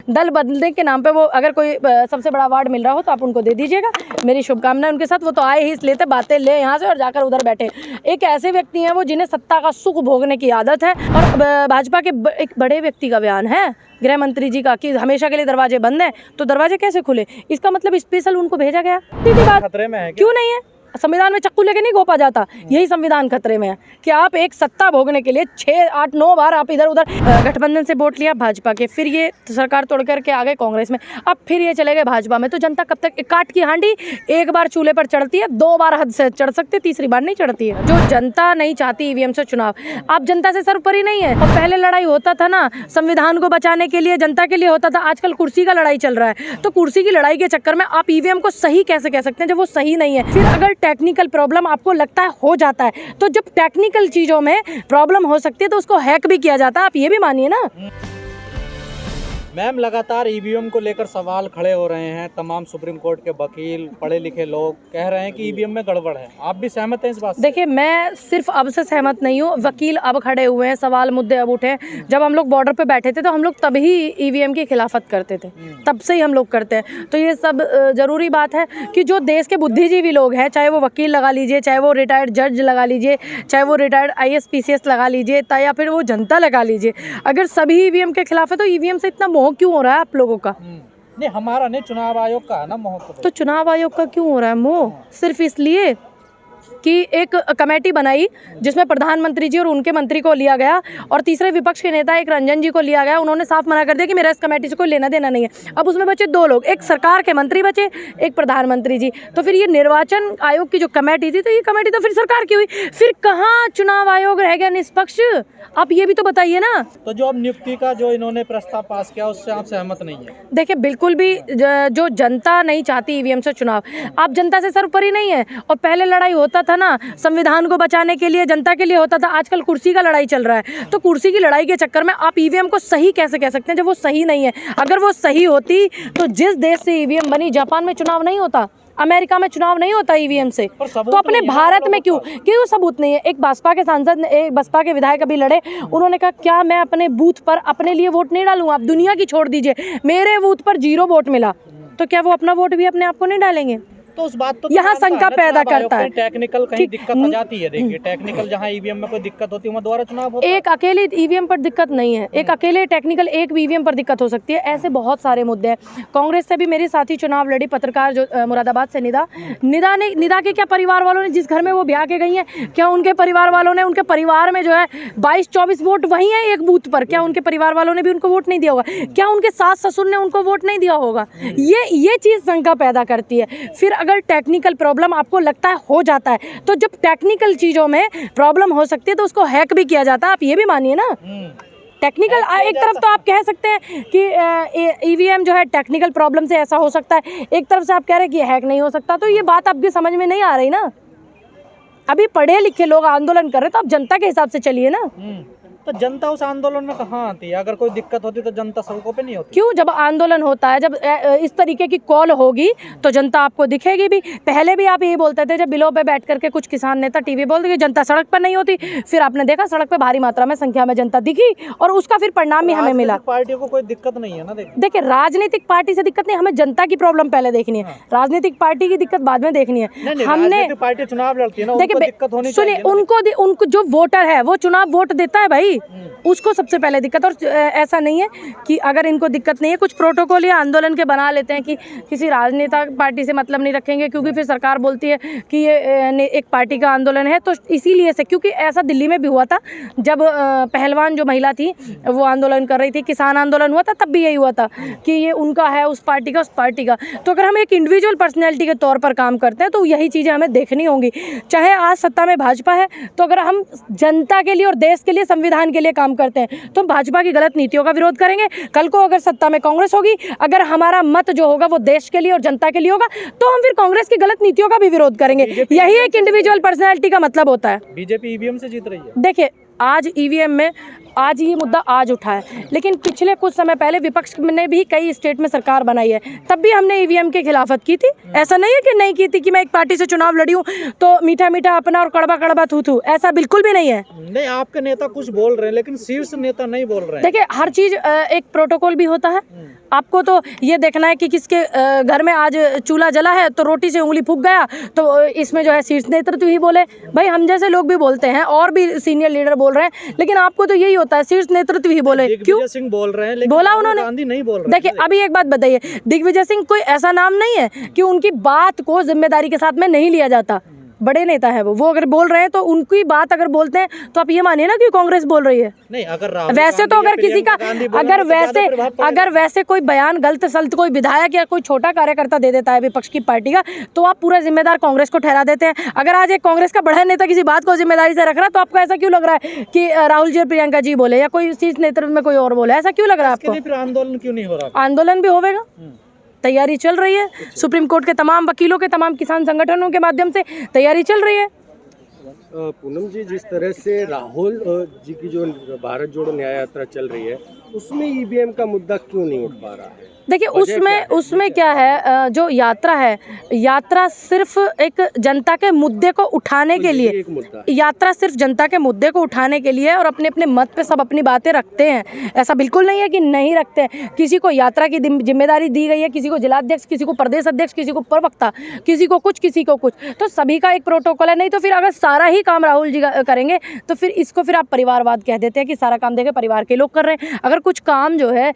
दल बदलने के नाम पे वो अगर कोई सबसे बड़ा अवार्ड मिल रहा हो तो आप उनको दे दीजिएगा, मेरी शुभकामनाएं उनके साथ। वो तो आए ही इसलिए थे, बातें ले यहाँ से और जाकर उधर बैठे। एक ऐसे व्यक्ति हैं वो जिन्हें सत्ता का सुख भोगने की आदत है। और भाजपा के एक बड़े व्यक्ति का बयान है गृह मंत्री जी का कि हमेशा के लिए दरवाजे बंद हैं, तो दरवाजे कैसे खुले? इसका मतलब स्पेशल उनको भेजा गया। सीधी बात, खतरे में है क्यों नहीं है? संविधान में चक्कू लेके नहीं घोपा जाता, यही संविधान खतरे में है कि आप एक सत्ता भोगने के लिए 6, 8, 9 बार आप इधर उधर गठबंधन से वोट लिया भाजपा के, फिर ये सरकार तोड़ करके आ गए कांग्रेस में, अब फिर ये चले गए भाजपा में। तो जनता कब तक? काट की हांडी एक बार चूल्हे पर चढ़ती है, 2 बार हद से चढ़ सकती, तीसरी बार नहीं चढ़ती है। जो जनता नहीं चाहती ईवीएम से चुनाव, आप जनता से सर्वोपरि नहीं है। और पहले लड़ाई होता था ना संविधान को बचाने के लिए, जनता के लिए होता था, आजकल कुर्सी का लड़ाई चल रहा है। तो कुर्सी की लड़ाई के चक्कर में आप ईवीएम को सही कैसे कह सकते हैं जब वो सही नहीं है? फिर अगर टेक्निकल प्रॉब्लम आपको लगता है हो जाता है, तो जब टेक्निकल चीजों में प्रॉब्लम हो सकती है तो उसको हैक भी किया जाता है, आप ये भी मानिए ना। मैम, लगातार ईवीएम को लेकर सवाल खड़े हो रहे हैं। तमाम सुप्रीम कोर्ट के वकील, पढ़े लिखे लोग कह रहे हैं कि ईवीएम में गड़बड़ है। आप भी सहमत हैं इस बात से? देखिए, मैं सिर्फ अब से सहमत नहीं हूँ, वकील अब खड़े हुए हैं, सवाल मुद्दे अब उठे। जब हम लोग बॉर्डर पे बैठे थे तो हम लोग तभी ईवीएम की खिलाफत करते थे, तब से ही हम लोग करते हैं। तो ये सब जरूरी बात है कि जो देश के बुद्धिजीवी लोग हैं, चाहे वो वकील लगा लीजिए, चाहे वो रिटायर्ड जज लगा लीजिए, चाहे वो रिटायर्ड IAS PCS लगा लीजिए, या फिर वो जनता लगा लीजिए, अगर सभी ईवीएम के खिलाफ है तो ईवीएम से इतना मोह क्यों हो रहा है आप लोगों का? नहीं, हमारा नहीं, चुनाव आयोग का है ना मोह। तो चुनाव आयोग का क्यों हो रहा है मोह? सिर्फ इसलिए कि एक कमेटी बनाई जिसमें प्रधानमंत्री जी और उनके मंत्री को लिया गया और तीसरे विपक्ष के नेता एक रंजन जी को लिया गया। उन्होंने साफ मना कर दिया कि मेरा इस कमेटी से कोई लेना देना नहीं है। अब उसमें बचे 2 लोग, एक सरकार के मंत्री बचे, एक प्रधानमंत्री जी। तो फिर ये निर्वाचन आयोग की जो कमेटी थी, तो ये कमेटी तो फिर सरकार की हुई। फिर कहाँ चुनाव आयोग रह गया निष्पक्ष? आप ये भी तो बताइए ना। तो जो अब नियुक्ति का जो इन्होंने प्रस्ताव पास किया उससे आप सहमत नहीं है? देखिए, बिल्कुल भी जो जनता नहीं चाहती ईवीएम से चुनाव, आप जनता से सर्वोपरि नहीं है। और पहले लड़ाई होता था ना संविधान को बचाने के लिए, जनता के लिए होता था, आजकल कुर्सी का लड़ाई चल रहा है। तो कुर्सी की लड़ाई के चक्कर में आप ईवीएम को सही कैसे कह सकते हैं जब वो सही नहीं है? अगर वो सही होती तो जिस देश से ईवीएम बनी, जापान में चुनाव नहीं होता, अमेरिका में चुनाव नहीं होता ईवीएम से, तो अपने भारत में क्यों सबूत नहीं है? एक बसपा के सांसद, एक बसपा के विधायक अभी लड़े, उन्होंने कहा क्या मैं अपने बूथ पर अपने लिए वोट नहीं डालूंगा? आप दुनिया की छोड़ दीजिए, मेरे बूथ पर 0 वोट मिला, तो क्या वो अपना वोट भी अपने आप को नहीं डालेंगे? तो उस बात तो यहाँ शंका पैदा करता है। टेक्निकल कहीं दिक्कत आ जाती है। देखिए, टेक्निकल जहाँ ईवीएम में कोई दिक्कत होती है वहाँ दोबारा चुनाव होता है। एक अकेले ईवीएम पर दिक्कत नहीं है, एक अकेले टेक्निकल एक ईवीएम पर दिक्कत हो सकती है। ऐसे बहुत सारे मुद्दे हैं। कांग्रेस से भी मेरी साथी चुनाव लड़ी, पत्रकार जो मुरादाबाद से निदा के क्या परिवार वालों ने, जिस घर में वो ब्याह के गई हैं, क्या उनके परिवार वालों ने, उनके परिवार में जो है 22-24 वोट वही है एक बूथ पर, क्या उनके परिवार वालों ने भी उनको वोट नहीं दिया होगा? क्या उनके सास ससुर ने उनको वोट नहीं दिया होगा? ये चीज़ शंका पैदा करती है। फिर अगर टेक्निकल प्रॉब्लम आपको लगता है हो जाता है, तो जब टेक्निकल चीजों में प्रॉब्लम हो सकती है तो उसको हैक भी किया जाता है, आप ये भी मानिए ना। टेक्निकल एक तरफ तो आप कह सकते हैं कि ईवीएम जो है टेक्निकल प्रॉब्लम से ऐसा हो सकता है, एक तरफ से आप कह रहे हैं कि हैक नहीं हो सकता। तो ये बात आपकी समझ में नहीं आ रही ना। अभी पढ़े लिखे लोग आंदोलन कर रहे हैं तो आप जनता के हिसाब से चलिए ना। तो जनता उस आंदोलन में कहाँ आती है? अगर कोई दिक्कत होती तो जनता सड़कों पे नहीं होती? क्यों? जब आंदोलन होता है, जब इस तरीके की कॉल होगी तो जनता आपको दिखेगी भी। पहले भी आप यही बोलते थे, जब बिलों पे बैठ करके कुछ किसान नेता टीवी बोलते कि जनता सड़क पर नहीं होती, फिर आपने देखा सड़क पे भारी मात्रा में संख्या में जनता दिखी और उसका फिर परिणाम भी हमें मिला। पार्टियों को कोई दिक्कत नहीं है ना? देखिए, राजनीतिक पार्टी से दिक्कत नहीं, हमें जनता की प्रॉब्लम पहले देखनी है, राजनीतिक पार्टी की दिक्कत बाद में देखनी है। हमने पार्टी चुनाव लड़ती है ना, देखिए दिक्कत होनी चाहिए। सुनिए, उनको जो वोटर है वो चुनाव वोट देता है भाई, उसको सबसे पहले दिक्कत। और ऐसा नहीं है कि अगर इनको दिक्कत नहीं है, कुछ प्रोटोकॉल या आंदोलन के बना लेते हैं कि किसी राजनेता पार्टी से मतलब नहीं रखेंगे, क्योंकि फिर सरकार बोलती है कि ये एक पार्टी का आंदोलन है। तो इसीलिए से, क्योंकि ऐसा दिल्ली में भी हुआ था जब पहलवान जो महिला थी वो आंदोलन कर रही थी, किसान आंदोलन हुआ था, तब भी यही हुआ था कि ये उनका है, उस पार्टी का, उस पार्टी का। तो अगर हम एक इंडिविजुअल पर्सनैलिटी के तौर पर काम करते हैं तो यही चीज़ें हमें देखनी होंगी। चाहे आज सत्ता में भाजपा है, तो अगर हम जनता के लिए और देश के लिए, संविधान के लिए काम करते हैं तो हम भाजपा की गलत नीतियों का विरोध करेंगे। कल को अगर सत्ता में कांग्रेस होगी, अगर हमारा मत जो होगा वो देश के लिए और जनता के लिए होगा, तो हम फिर कांग्रेस की गलत नीतियों का भी विरोध करेंगे। यही एक इंडिविजुअल पर्सनैलिटी का मतलब होता है। बीजेपी ईवीएम से जीत रही है। देखिए, आज ईवीएम में आज ये मुद्दा आज उठा है, लेकिन पिछले कुछ समय पहले विपक्ष ने भी कई स्टेट में सरकार बनाई है, तब भी हमने ईवीएम की खिलाफत की थी। ऐसा नहीं है कि नहीं की थी कि मैं एक पार्टी से चुनाव लड़ी हूँ तो मीठा मीठा अपना और कड़वा कड़वा थू थू, ऐसा बिल्कुल भी नहीं है। नहीं, आपके नेता कुछ बोल रहे हैं लेकिन शीर्ष नेता नहीं बोल रहे हैं। देखिए, हर चीज़ एक प्रोटोकॉल भी होता है। आपको तो ये देखना है कि किसके घर में आज चूल्हा जला है तो रोटी से उंगली फूक गया तो इसमें जो है शीर्ष नेतृत्व ही बोले। भाई हम जैसे लोग भी बोलते हैं और भी सीनियर लीडर बोल रहे हैं, लेकिन आपको तो यही होता है शीर्ष नेतृत्व ही बोले। क्यों? सिंह बोल रहे हैं लेकिन बोला राहुल उन्होंने, गांधी नहीं बोल रहे। देखिए अभी एक बात बताइए, दिग्विजय सिंह कोई ऐसा नाम नहीं है कि उनकी बात को जिम्मेदारी के साथ में नहीं लिया जाता। बड़े नेता है वो अगर बोल रहे हैं तो उनकी बात अगर बोलते हैं तो आप ये मानिए ना कि कांग्रेस बोल रही है। नहीं, अगर राहुल वैसे तो अगर किसी का अगर वैसे वैसे कोई बयान गलत सलत कोई विधायक या कोई छोटा कार्यकर्ता दे देता है विपक्ष की पार्टी का, तो आप पूरा जिम्मेदार कांग्रेस को ठहरा देते हैं। अगर आज एक कांग्रेस का बड़ा नेता किसी बात को जिम्मेदारी से रख रहा है तो आपको ऐसा क्यों लग रहा है कि राहुल जी और प्रियंका जी बोले या कोई शीर्ष नेतृत्व में कोई और बोले? ऐसा क्यों लग रहा है आपको? फिर आंदोलन क्यों नहीं हो रहा? आंदोलन भी होगा, तैयारी चल रही है। सुप्रीम कोर्ट के तमाम वकीलों के, तमाम किसान संगठनों के माध्यम से तैयारी चल रही है। पूनम जी, जिस तरह से राहुल जी की जो भारत जोड़ो न्याय यात्रा चल रही है उसमें ईवीएम का मुद्दा क्यों नहीं उठ पा रहा है? देखिए उसमें क्या है, जो यात्रा है, यात्रा सिर्फ एक जनता के मुद्दे को उठाने के लिए, यात्रा सिर्फ जनता के मुद्दे को उठाने के लिए और अपने अपने मत पे सब अपनी बातें रखते हैं। ऐसा बिल्कुल नहीं है कि नहीं रखते हैं। किसी को यात्रा की जिम्मेदारी दी गई है, किसी को जिलाध्यक्ष, किसी को प्रदेश अध्यक्ष, किसी को प्रवक्ता, किसी को कुछ, तो सभी का एक प्रोटोकॉल है। नहीं तो फिर अगर सारा ही काम राहुल जी करेंगे तो फिर इसको फिर आप परिवारवाद कह देते हैं कि सारा काम देखे परिवार के लोग कर रहे हैं। अगर कुछ काम जो है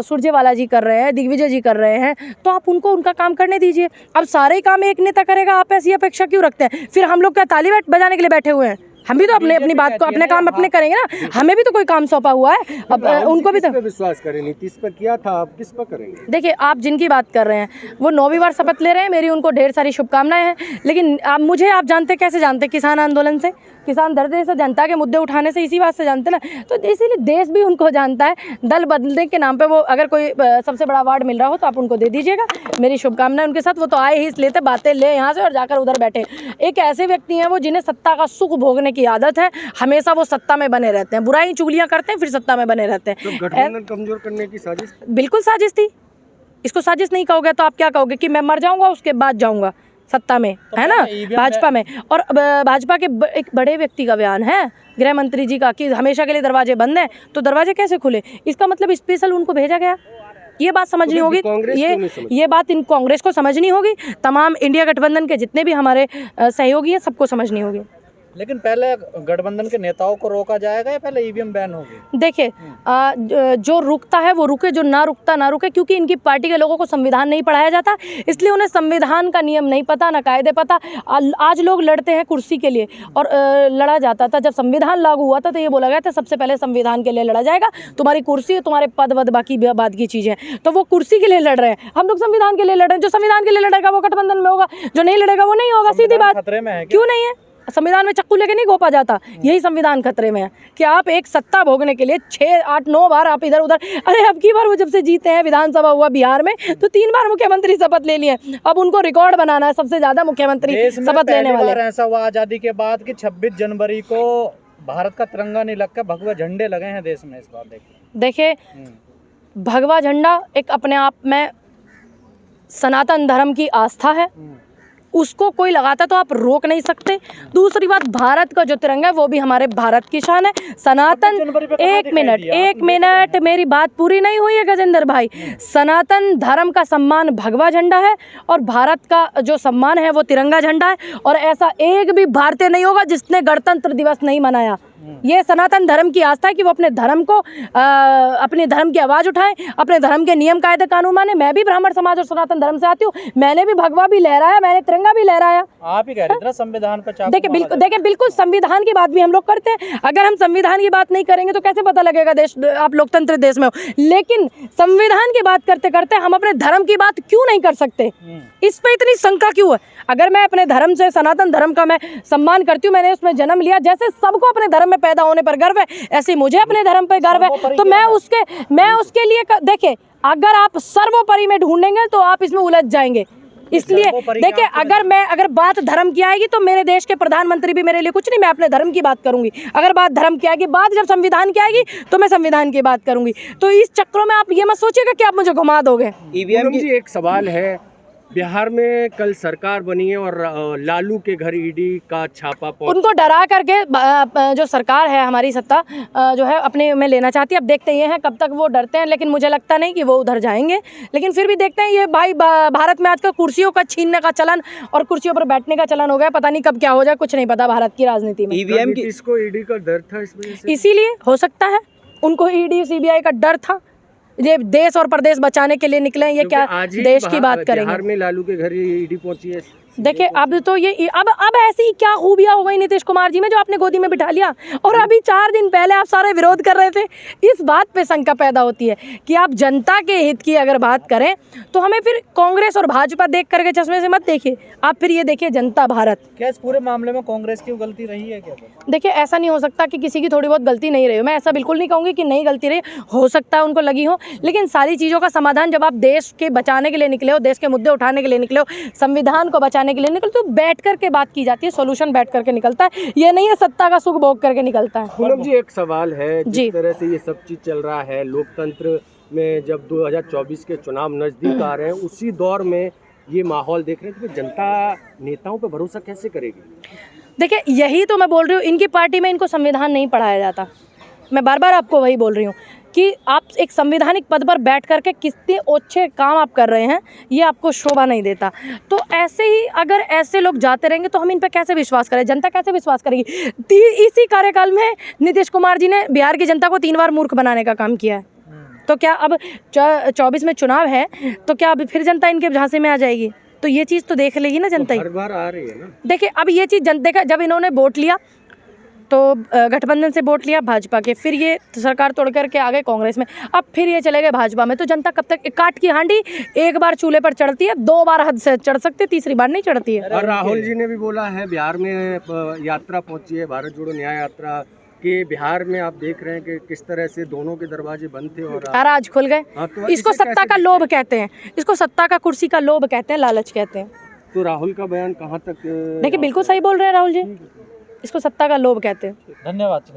सुरजेवाला जी कर रहे हैं, दिग्विजय जी कर रहे हैं, तो आप उनको उनका काम करने दीजिए। अब सारे ही काम एक नेता करेगा, आप ऐसी अपेक्षा क्यों रखते हैं? फिर हम लोग क्या ताली बजाने के लिए बैठे हुए हैं? हम भी तो अपनी बात को, अपने काम अपने करेंगे ना। हमें भी तो कोई काम सौंपा हुआ है, अब उनको भी तो विश्वास करें। नीतीश पर किया था, आप किस पर करेंगे? देखिए, आप जिनकी बात कर रहे हैं वो 9वीं बार शपथ ले रहे हैं, मेरी उनको ढेर सारी शुभकामनाएं हैं। लेकिन आप जानते कैसे जानते? किसान आंदोलन से, किसान धरने से, जनता के मुद्दे उठाने से, इसी बात से जानते ना। तो इसीलिए देश भी उनको जानता है। दल बदलने के नाम पे वो अगर कोई सबसे बड़ा अवार्ड मिल रहा हो तो आप उनको दे दीजिएगा। मेरी शुभकामनाएं उनके साथ। वो तो आए ही इसलिए थे, बातें ले यहाँ से और जाकर उधर बैठे। एक ऐसे व्यक्ति हैं वो जिन्हें सत्ता का सुख भोगने की आदत है, हमेशा वो सत्ता में बने रहते हैं, बुराई चुगलियां करते हैं, फिर सत्ता में बने रहते हैं। तो गठबंधन कमजोर करने की साजिश? बिल्कुल साजिश थी। इसको साजिश नहीं कहोगे तो आप क्या कहोगे? कि मैं मर जाऊंगा उसके बाद जाऊंगा सत्ता में, है ना, भाजपा में। और भाजपा के एक बड़े व्यक्ति का बयान है, गृह मंत्री जी का, कि हमेशा के लिए दरवाजे बंद हैं। तो दरवाजे कैसे खुले? इसका मतलब स्पेशल उनको भेजा गया। ये बात समझनी होगी, ये बात इन कांग्रेस को समझनी होगी, तमाम इंडिया गठबंधन के जितने भी हमारे सहयोगी हैं सबको समझनी होगी। लेकिन पहले गठबंधन के नेताओं को रोका जाएगा या पहले ईवीएम बैन होगी? देखिए, जो रुकता है वो रुके, जो ना रुकता ना रुके, क्योंकि इनकी पार्टी के लोगों को संविधान नहीं पढ़ाया जाता, इसलिए उन्हें संविधान का नियम नहीं पता, ना कायदे पता। आज लोग लड़ते हैं कुर्सी के लिए, और लड़ा जाता था जब संविधान लागू हुआ था तो ये बोला गया था सबसे पहले संविधान के लिए लड़ा जाएगा, तुम्हारी कुर्सी, तुम्हारे पद वद बाकी बात की चीज़ें। तो वो कुर्सी के लिए लड़ रहे हैं, हम लोग संविधान के लिए लड़ रहे हैं। जो संविधान के लिए लड़ेगा वो गठबंधन में होगा, जो नहीं लड़ेगा वो नहीं होगा। सीधी बात। खतरे में है? क्यों नहीं है? संविधान में चक्कू लेके नहीं घोपा जाता, यही संविधान खतरे में है कि आप एक सत्ता भोगने के लिए 6, 8, 9 बार आप इधर उधर। अरे अब की बार वो जब से जीते हैं, विधानसभा हुआ बिहार में, तो 3 बार मुख्यमंत्री शपथ ले लिए। अब उनको रिकॉर्ड बनाना है, सबसे ज्यादा मुख्यमंत्री शपथ लेने वाले। ऐसा हुआ आजादी के बाद कि 26 जनवरी को भारत का तिरंगा नहीं लग कर भगवा झंडे लगे हैं देश में। इस बार देखिए, भगवा झंडा एक अपने आप में सनातन धर्म की आस्था है, उसको कोई लगाता तो आप रोक नहीं सकते। दूसरी बात, भारत का जो तिरंगा है वो भी हमारे भारत की शान है। सनातन, एक मिनट मेरी बात पूरी नहीं हुई है गजेंद्र भाई। सनातन धर्म का सम्मान भगवा झंडा है और भारत का जो सम्मान है वो तिरंगा झंडा है। और ऐसा एक भी भारतीय नहीं होगा जिसने गणतंत्र दिवस नहीं मनाया। ये सनातन धर्म की आस्था है कि वो अपने धर्म को, अपने धर्म की आवाज़ उठाएं, अपने धर्म के नियम कायदे कानून माने। मैं भी ब्राह्मण समाज और सनातन धर्म से आती हूँ, मैंने भी भगवा भी लहराया, मैंने तिरंगा भी लहराया। आप ही कह रहे थे ना संविधान पर चाकू। देखिए बिल्कुल संविधान की बात भी हम लोग करते हैं। अगर हम संविधान की बात नहीं करेंगे तो कैसे पता लगेगा देश, आप लोकतंत्र देश में हो। लेकिन संविधान की बात करते करते हम अपने धर्म की बात क्यों नहीं कर सकते? इस पे इतनी शंका क्यों है? अगर मैं अपने धर्म से, सनातन धर्म का मैं सम्मान करती हूँ, मैंने उसमें जन्म लिया, जैसे सबको अपने धर्म में पैदा होने पर गर्व है, ऐसे मुझे अपने धर्म पर गर्व है। तो मैं उसके लिए देखिए, अगर आप सर्वोपरि में ढूंढेंगे तो आप इसमें उलझ जाएंगे। इसलिए सर्वोपरि देखिए, अगर बात धर्म की आएगी तो मेरे देश के प्रधानमंत्री भी मेरे लिए कुछ नहीं, मैं अपने धर्म की बात करूंगी। अगर बात धर्म की आएगी, बात जब संविधान की आएगी तो मैं संविधान की बात करूंगी। तो इस चक्रों में आप ये मत सोचिएगा कि आप मुझे घुमा दोगे। पूनम जी, एक सवाल है, बिहार में कल सरकार बनी है और लालू के घर ईडी का छापा पहुंचा। उनको डरा करके जो सरकार है हमारी सत्ता जो है अपने में लेना चाहती है। अब देखते हैं कब तक वो डरते हैं, लेकिन मुझे लगता नहीं कि वो उधर जाएंगे। लेकिन फिर भी देखते हैं, ये भाई भारत में आजकल कुर्सियों का छीनने का चलन और कुर्सियों पर बैठने का चलन हो गया। पता नहीं कब क्या हो जाए, कुछ नहीं पता भारत की राजनीति में। ईवीएम की इसको ईडी का डर था इस वजह से, इसीलिए हो सकता है उनको ईडी सीबीआई का डर था। ये देश और प्रदेश बचाने के लिए निकले हैं, ये क्या देश की बात करेंगे। बिहार में लालू के घर ईडी पहुंची है। देखिए, अब तो ये अब ऐसी क्या खूबियां हो गई नीतीश कुमार जी में जो आपने गोदी में बिठा लिया, और अभी 4 दिन पहले आप सारे विरोध कर रहे थे। इस बात पे शंका पैदा होती है कि आप जनता के हित की अगर बात करें तो हमें फिर कांग्रेस और भाजपा देख करके चश्मे से मत देखिए, आप फिर ये देखिए जनता भारत। क्या इस पूरे मामले में कांग्रेस की गलती रही है क्या? देखिए, ऐसा नहीं हो सकता कि किसी की थोड़ी बहुत गलती नहीं रही हो। मैं ऐसा बिल्कुल नहीं कहूँगी कि नहीं गलती रही, हो सकता है उनको लगी हो, लेकिन सारी चीज़ों का समाधान जब आप देश के बचाने के लिए निकले हो, देश के मुद्दे उठाने के लिए निकले हो, संविधान को बचाने के लिए निकले, तो बैठ करके बात की जाती है, सॉल्यूशन बैठ करके निकलता है। ये नहीं है सत्ता का सुख भोग करके निकलता है। पूनम जी, एक सवाल है, जिस तरह से ये सब चीज चल रहा है लोकतंत्र में, जब 2024 के चुनाव नजदीक आ रहे हैं, उसी दौर में ये माहौल देख रहे हैं, तो जनता नेताओं पे भरोसा कैसे करेगी? देखिए, यही तो मैं बोल रही हूँ, इनकी पार्टी में इनको संविधान नहीं पढ़ाया जाता। मैं बार बार आपको वही बोल रही हूँ कि आप एक संवैधानिक पद पर बैठ करके कितने ओछे काम आप कर रहे हैं, ये आपको शोभा नहीं देता। तो ऐसे ही अगर ऐसे लोग जाते रहेंगे तो हम इन पे कैसे विश्वास करें, जनता कैसे विश्वास करेगी? इसी कार्यकाल में नीतीश कुमार जी ने बिहार की जनता को 3 बार मूर्ख बनाने का काम किया है। तो क्या अब 24 में चुनाव है तो क्या अब फिर जनता इनके झांसे में आ जाएगी? तो ये चीज़ तो देख लेगी ना जनता ही। हर बार आ रही है ना। देखिए, अब ये चीज़ जनता का, जब इन्होंने वोट लिया तो गठबंधन से वोट लिया भाजपा के, फिर ये सरकार तोड़ करके आ गए कांग्रेस में, अब फिर ये चले गए भाजपा में। तो जनता कब तक? काट की हांडी एक बार चूल्हे पर चढ़ती है, 2 बार हद से चढ़ सकती है, तीसरी बार नहीं चढ़ती है। और राहुल जी ने भी बोला है, बिहार में यात्रा पहुंची है, भारत जोड़ो न्याय यात्रा के, बिहार में आप देख रहे हैं कि किस तरह से दोनों के दरवाजे बंद थे और आज खुल गए। तो इसको सत्ता का लोभ कहते हैं, इसको सत्ता का कुर्सी का लोभ कहते हैं, लालच कहते हैं। तो राहुल का बयान कहाँ तक? देखिए, बिल्कुल सही बोल रहे हैं राहुल जी, इसको सत्ता का लोभ कहते हैं। धन्यवाद।